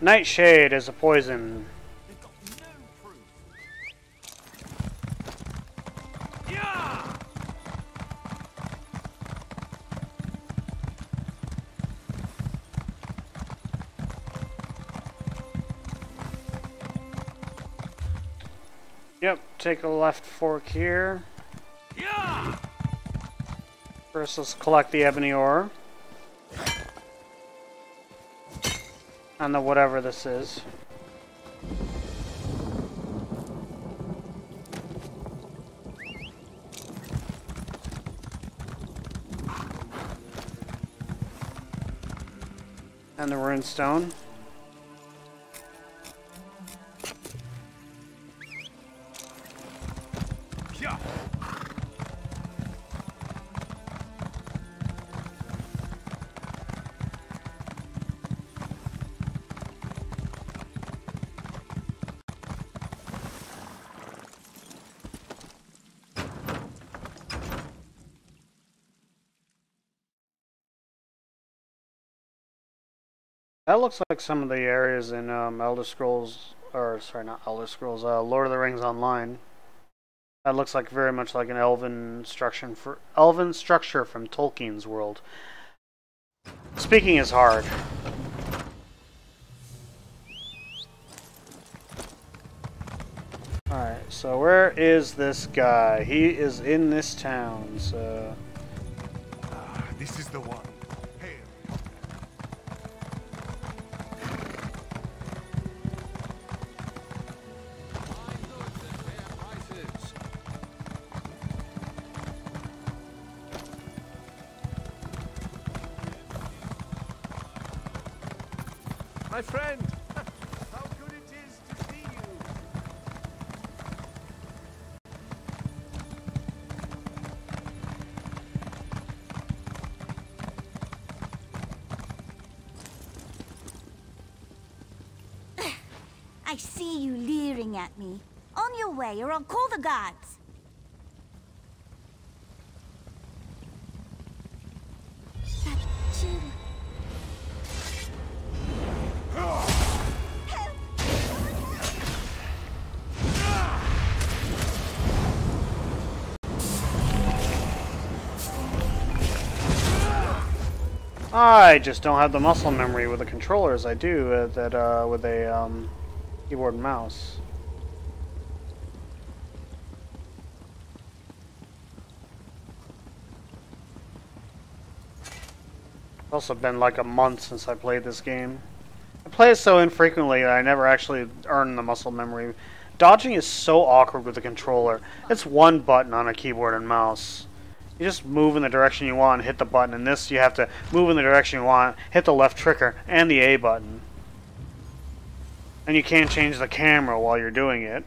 Nightshade is a poison. Yep, take a left fork here. First, let's collect the ebony ore. And the whatever this is. And the rune stone. That looks like some of the areas in Elder Scrolls, or sorry, not Elder Scrolls, Lord of the Rings Online. That looks like very much like an elven structure from Tolkien's world. Speaking is hard. Alright, so where is this guy? He is in this town, so... This is the one. My friend! How good it is to see you! I see you leering at me. On your way, or I'll call the guards. That chill. I just don't have the muscle memory with the controllers I do with a keyboard and mouse. It's also been like a month since I played this game. I play it so infrequently that I never actually earn the muscle memory. Dodging is so awkward with the controller. It's one button on a keyboard and mouse. You just move in the direction you want and hit the button. In this, you have to move in the direction you want, hit the left trigger, and the A button. And you can't change the camera while you're doing it.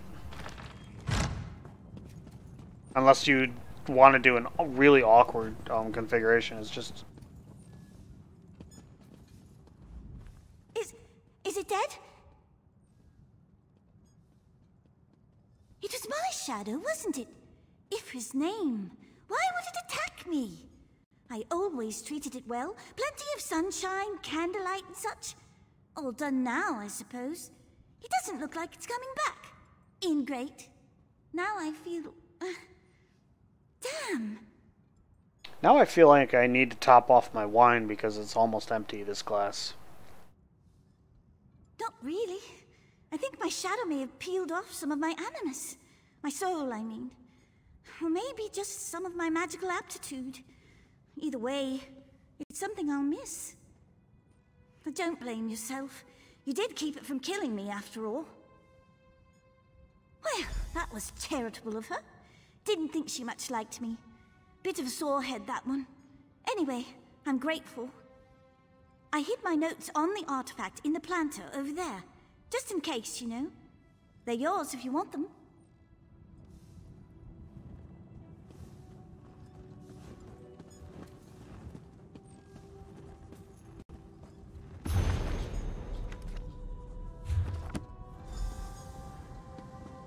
Unless you want to do a really awkward configuration. It's just... Is it dead? It was my shadow, wasn't it? Ifri's name. Why would it attack me? I always treated it well. Plenty of sunshine, candlelight and such. All done now, I suppose. It doesn't look like it's coming back. Ingrate. Now I feel... damn. Now I feel like I need to top off my wine because it's almost empty, this glass. Not really. I think my shadow may have peeled off some of my animus. My soul, I mean. Or maybe just some of my magical aptitude. Either way, it's something I'll miss. But don't blame yourself. You did keep it from killing me, after all. Well, that was charitable of her. Didn't think she much liked me. Bit of a sore head, that one. Anyway, I'm grateful. I hid my notes on the artifact in the planter over there. Just in case, you know. They're yours if you want them.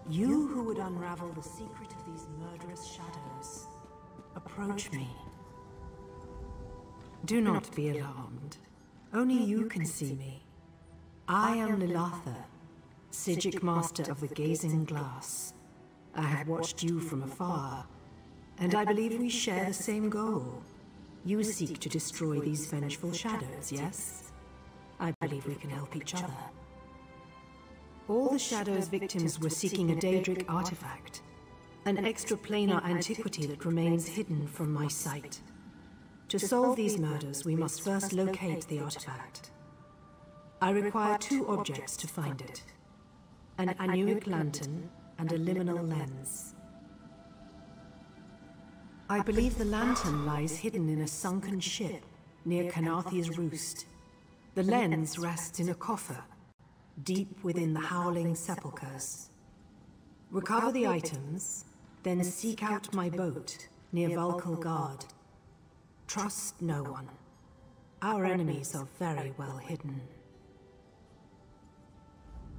You who would unravel the secret of these murderous shadows, approach me. Do not be alarmed. Only you can see me. I am Lilatha, Psijic Master of the Gazing Glass. I have watched you from afar, and I believe we share the same goal. You seek to destroy these vengeful shadows, yes? I believe we can help each other. All the Shadow's victims were seeking a Daedric artifact, an extraplanar antiquity that remains hidden from my sight. To solve these murders, we must first locate the artifact. I require 2 objects to find it: an Anuic lantern and a liminal lens. I believe the lantern lies hidden in a sunken ship near Kanathi's Roost. The lens rests in a coffer deep within the Howling Sepulchres. Recover the items, then seek out my boat near Vulkhel Guard. Trust no one. Our enemies are very well hidden.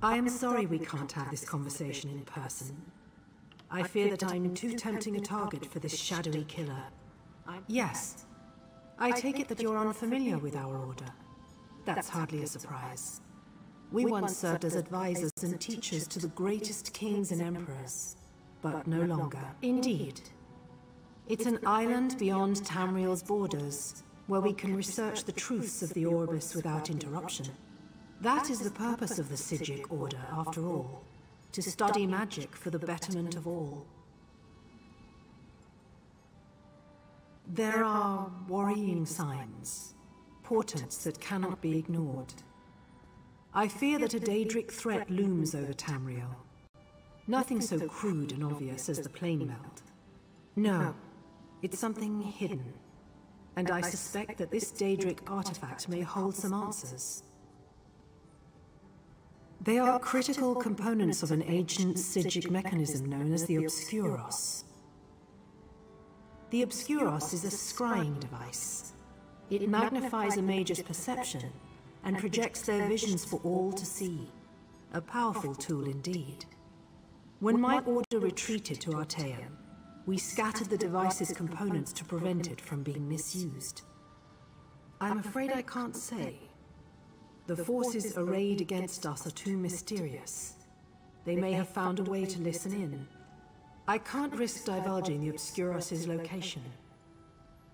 I am sorry we can't have this conversation in person. I fear that I'm too tempting a target for this shadowy killer. Yes, I take it that you're unfamiliar with our order. That's hardly a surprise. We once served as advisors and teachers to the greatest kings and emperors, but no longer. Indeed. It's an island beyond Tamriel's borders, where we can research the truths of the Orbis without interruption. That is the purpose of the Psijic Order, after all, to study magic for the betterment of all. There are worrying signs, portents that cannot be ignored. I fear that a Daedric threat looms over Tamriel. Nothing so crude and obvious as the plane melt. No, it's something hidden. And I suspect that this Daedric artifact may hold some answers. They are critical components of an ancient Psijic mechanism known as the Obscuros. The Obscuros is a scrying device. It magnifies a mage's perception and projects their visions for all to see. A powerful tool indeed. When my order retreated to Artaeum, we scattered the device's components to prevent it from being misused. I'm afraid I can't say. The forces arrayed against us are too mysterious. They may have found a way to listen in. I can't risk divulging the Obscuros' location.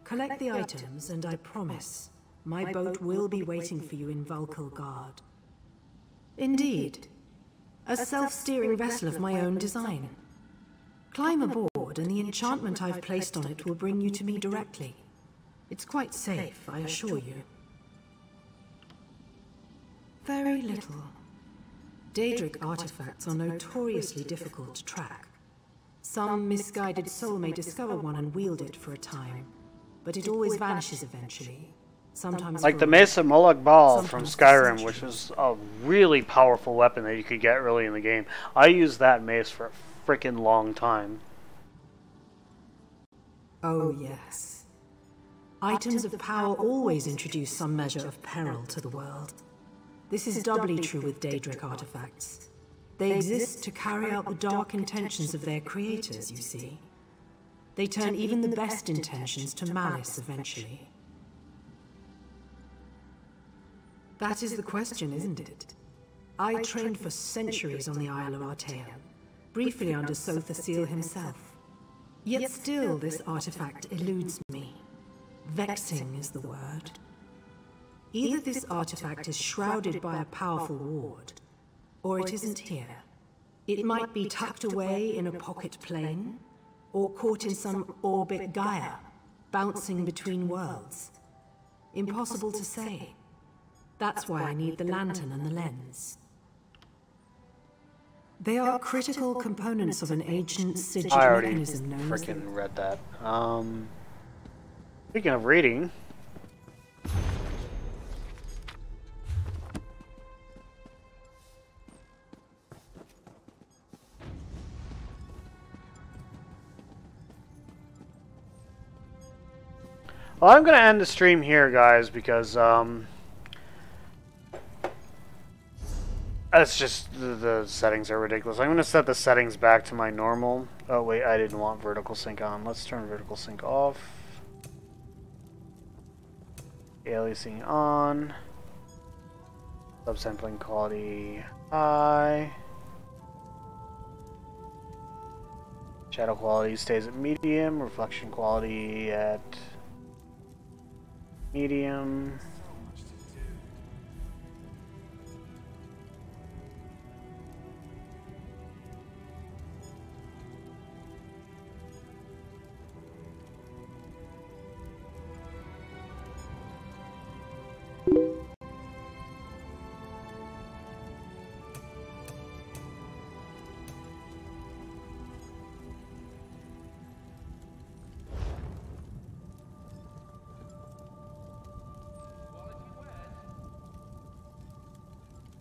Collect the items, and I promise my boat will be waiting for you in Vulkhel Guard. Indeed. A self-steering vessel of my own design. Climb aboard, and the enchantment I've placed on it will bring you to me directly. It's quite safe, I assure you. Very little. Daedric artifacts are notoriously difficult to track. Some misguided soul may discover one and wield it for a time, but it always vanishes eventually. Sometimes like the Mace of Molag Bal from Skyrim, which was a really powerful weapon that you could get early in the game. I used that mace for a freaking long time. Oh yes. Items of power always introduce some measure of peril to the world. This is doubly true with Daedric artifacts. They exist to carry out the dark intentions of their creators, you see. They turn even the best intentions to malice eventually. That is the question, isn't it? I trained for centuries on the Isle of Artaeum, briefly under Sotha Seal himself. Yet still this artifact eludes me. Vexing is the word. Either this artifact is shrouded by a powerful ward, or it isn't here. It might be tucked away in a pocket plane, or caught in some orbit Gaia, bouncing between worlds. Impossible to say. That's why I need the lantern and the lens. They are critical components of an ancient Psijic mechanism known as... freaking read that. Speaking of reading... Well, I'm going to end the stream here, guys, because, it's just, the settings are ridiculous. I'm going to set the settings back to my normal. Oh, wait, I didn't want vertical sync on. Let's turn vertical sync off. Aliasing on. Subsampling quality high. Shadow quality stays at medium. Reflection quality at... medium.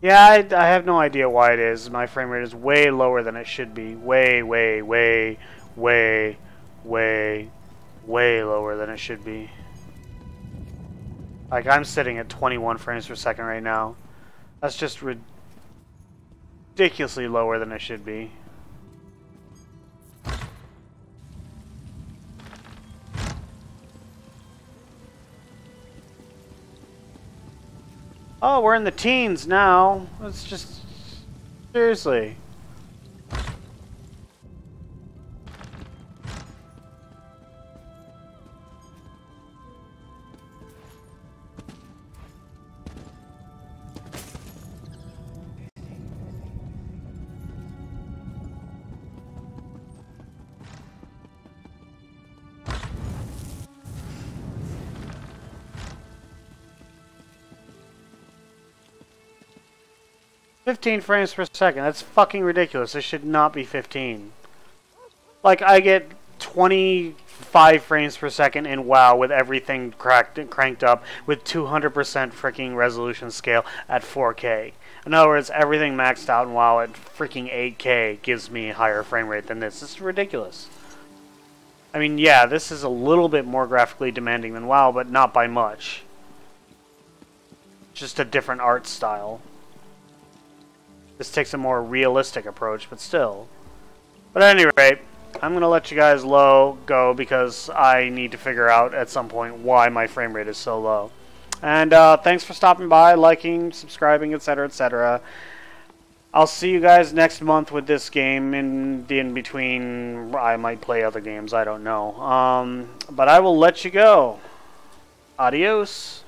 Yeah, I have no idea why it is. My frame rate is way lower than it should be. Way lower than it should be. Like, I'm sitting at 21 frames per second right now. That's just ridiculously lower than it should be. Oh, we're in the teens now. It's just... seriously. "15 frames per second. That's fucking ridiculous. It should not be 15. Like, I get 25 frames per second in WoW with everything cranked up with 200% freaking resolution scale at 4K. In other words, everything maxed out in WoW at freaking 8K gives me a higher frame rate than this. This is ridiculous. I mean, yeah, this is a little bit more graphically demanding than WoW, but not by much. Just a different art style. This takes a more realistic approach, but still. But at any rate, I'm going to let you guys go because I need to figure out at some point why my frame rate is so low. And thanks for stopping by, liking, subscribing, etc., etc. I'll see you guys next month with this game. In between, I might play other games, I don't know. But I will let you go. Adios.